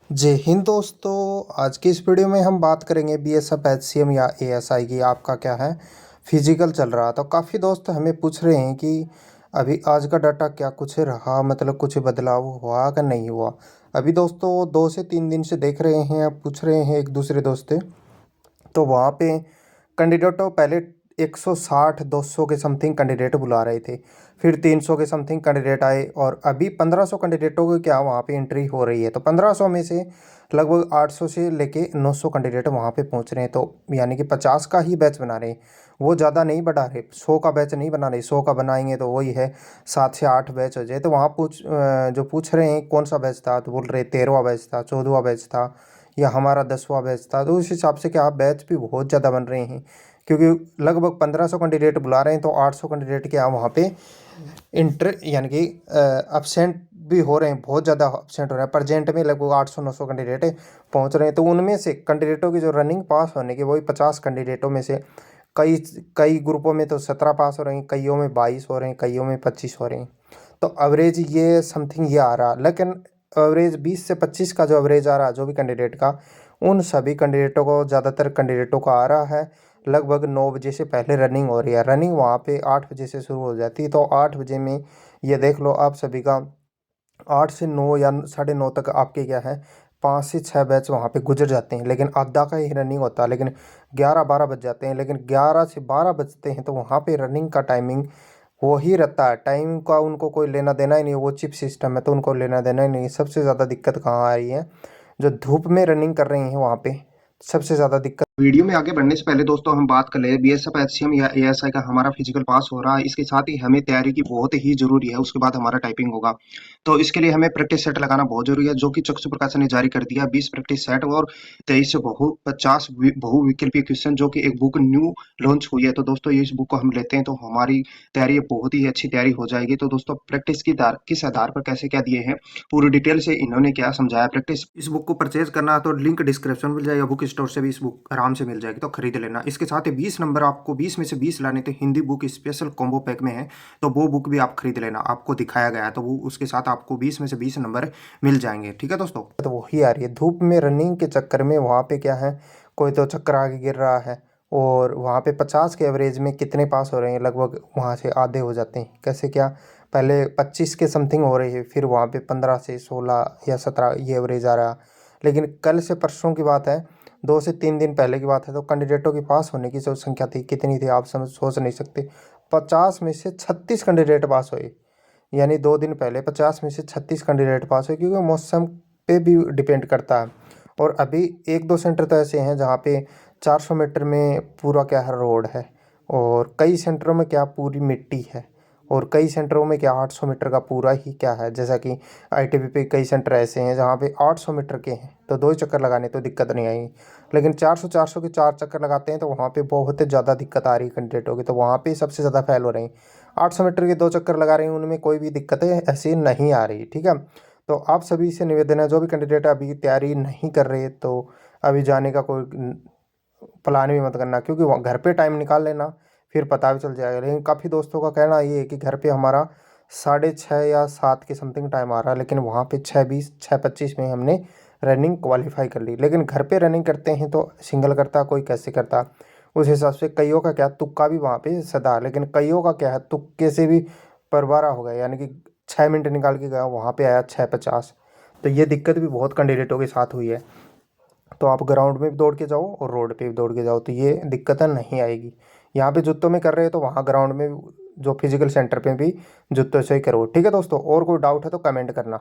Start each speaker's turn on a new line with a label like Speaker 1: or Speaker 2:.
Speaker 1: जय हिंद दोस्तों। आज की इस वीडियो में हम बात करेंगे बीएसएफ एचसीएम या एएसआई की आपका क्या है फिजिकल चल रहा। तो काफ़ी दोस्त हमें पूछ रहे हैं कि अभी आज का डाटा क्या कुछ रहा, मतलब कुछ बदलाव हुआ कि नहीं हुआ। अभी दोस्तों 2 से 3 दिन से देख रहे हैं, अब पूछ रहे हैं एक दूसरे दोस्त से। तो वहाँ पे कैंडिडेटों पहले 160 200 के समथिंग कैंडिडेट बुला रहे थे, फिर 300 के समथिंग कैंडिडेट आए और अभी 1500 कैंडिडेटों की क्या वहाँ पे एंट्री हो रही है। तो 1500 में से लगभग 800 से लेके 900 कैंडिडेट वहाँ पे पहुँच रहे हैं। तो यानी कि 50 का ही बैच बना रहे हैं, वो ज़्यादा नहीं बढ़ा रहे। 100 का बैच नहीं बना रहे, 100 का बनाएंगे तो वही है 7 से 8 बैच हो जाए। तो वहाँ जो पूछ रहे हैं कौन सा बैच था, तो बोल रहे 13वां बैच था, 14वां बैच था या हमारा 10वां बैच था। तो उस हिसाब से क्या बैच भी बहुत ज़्यादा बन रहे हैं, क्योंकि लगभग 1500 कैंडिडेट बुला रहे हैं। तो 800 कैंडिडेट क्या वहाँ पे इंटर यानी कि अब्सेंट भी हो रहे हैं, बहुत ज़्यादा अब्सेंट हो रहे हैं। प्रजेंट में लगभग 800 900 कैंडिडेट पहुँच रहे हैं। तो उनमें से कैंडिडेटों की जो रनिंग पास होने की वही 50 कैंडिडेटों में से कई कई ग्रुपों में तो 17 पास हो रहे हैं, कईयों में 22 हो रहे हैं, कईयों में 25 हो रहे हैं। तो एवरेज ये समथिंग ये आ रहा, लेकिन एवरेज 20 से 25 का जो एवरेज आ रहा जो भी कैंडिडेट का, उन सभी कैंडिडेटों को ज़्यादातर कैंडिडेटों का आ रहा है लगभग 9 बजे से पहले रनिंग हो रही है। रनिंग वहाँ पे 8 बजे से शुरू हो जाती है। तो 8 बजे में ये देख लो आप सभी का 8 से 9 या 9:30 तक आपके क्या है 5 से 6 बैच वहाँ पे गुजर जाते हैं, लेकिन आधा का ही रनिंग होता है। लेकिन 11 12 बज जाते हैं, लेकिन 11 से 12 बजते हैं तो वहाँ पे रनिंग का टाइमिंग वो ही रहता है। टाइम का उनको कोई लेना देना ही नहीं, वो चिप सिस्टम है तो उनको लेना देना ही नहीं। सबसे ज़्यादा दिक्कत कहाँ आ रही है, जो धूप में रनिंग कर रहे हैं वहाँ पे सबसे ज़्यादा दिक्कत।
Speaker 2: वीडियो में आगे बढ़ने से पहले दोस्तों हम बात कर ले बीएसएफ एचसीएम या एएसआई का हमारा फिजिकल पास हो रहा है। इसके साथ ही हमें तैयारी की बहुत ही जरूरी है, उसके बाद हमारा टाइपिंग होगा। तो इसके लिए हमें प्रैक्टिस सेट लगाना बहुत जरूरी है, जो कि चक्षु प्रकाश ने जारी कर दिया। 20 प्रैक्टिस सेट और 23 से 50 बहुविकल्पीय क्वेश्चन, जो कि एक बुक न्यू लॉन्च हुई है। तो दोस्तों ये इस बुक को हम लेते हैं तो हमारी तैयारी बहुत ही अच्छी तैयारी हो जाएगी। तो दोस्तों प्रैक्टिस की किस आधार पर कैसे क्या दिए हैं पूरी डिटेल से इन्होंने क्या समझाया। प्रैक्टिस इस बुक को परचेज करना है तो लिंक डिस्क्रिप्शन मिल जाएगा, बुक स्टोर से भी इस बुक आराम से मिल जाएगी, तो खरीद लेना। इसके साथ ही 20 नंबर आपको 20 में से 20 लाने थे, Hindi book special combo pack में है, तो वो बुक भी आप खरीद लेना। आपको दिखाया गया है तो वो उसके साथ आपको 20 में से 20 नंबर मिल जाएंगे, ठीक है दोस्तों।
Speaker 1: तो वही आ रही है धूप में रनिंग के चक्कर में वहाँ पे क्या है, कोई तो चक्कर आगे गिर रहा है। और वहाँ पे 50 के एवरेज में कितने पास हो रहे हैं, लगभग वहाँ से आधे हो जाते हैं। कैसे क्या, पहले 25 के समथिंग हो रही है, फिर वहाँ पे 15 से 16 या 17 ये एवरेज आ रहा। लेकिन कल से परसों की बात है, 2 से 3 दिन पहले की बात है, तो कैंडिडेटों की पास होने की जो संख्या थी कितनी थी आप समझ सोच नहीं सकते। 50 में से 36 कैंडिडेट पास हुए। यानी 2 दिन पहले 50 में से 36 कैंडिडेट पास हुए, क्योंकि मौसम पे भी डिपेंड करता है। और अभी 1 2 सेंटर तो ऐसे हैं जहाँ पे 400 मीटर में पूरा क्या है रोड है, और कई सेंटरों में क्या पूरी मिट्टी है, और कई सेंटरों में क्या 800 मीटर का पूरा ही क्या है। जैसा कि आईटीबी पे कई सेंटर ऐसे हैं जहाँ पे 800 मीटर के हैं, तो 2 ही चक्कर लगाने तो दिक्कत नहीं आएगी। लेकिन 400 400 के 4 चक्कर लगाते हैं तो वहाँ पे बहुत ज़्यादा दिक्कत आ रही है कैंडिडेटों की। तो वहाँ पे सबसे ज़्यादा फैल हो रही है। 800 मीटर के 2 चक्कर लगा रहे हैं, उनमें कोई भी दिक्कतें ऐसी नहीं आ रही, ठीक है। तो आप सभी से निवेदन है, जो भी कैंडिडेट अभी तैयारी नहीं कर रहे तो अभी जाने का कोई प्लान भी मत करना, क्योंकि वहाँ घर पे टाइम निकाल लेना, फिर पता भी चल जाएगा। लेकिन काफ़ी दोस्तों का कहना ये है कि घर पे हमारा 6:30 या 7 के समथिंग टाइम आ रहा है, लेकिन वहाँ पे 6:20 6:25 में हमने रनिंग क्वालिफाई कर ली। लेकिन घर पे रनिंग करते हैं तो सिंगल करता, कोई कैसे करता, उस हिसाब से कईयों का क्या तुक्का भी वहाँ पे सदा। लेकिन कईयों का क्या है तुक्के से भी परबारा हो गया, यानी कि 6 मिनट निकाल के गया, वहाँ पे आया 6:50। तो ये दिक्कत भी बहुत कैंडिडेटों के साथ हुई है। तो आप ग्राउंड में भी दौड़ के जाओ और रोड पे भी दौड़ के जाओ, तो ये दिक्कतें नहीं आएगी। यहाँ पे जूतों में कर रहे हो तो वहाँ ग्राउंड में जो फिजिकल सेंटर पे भी जूतों से ही करो, ठीक है दोस्तों। और कोई डाउट है तो कमेंट करना।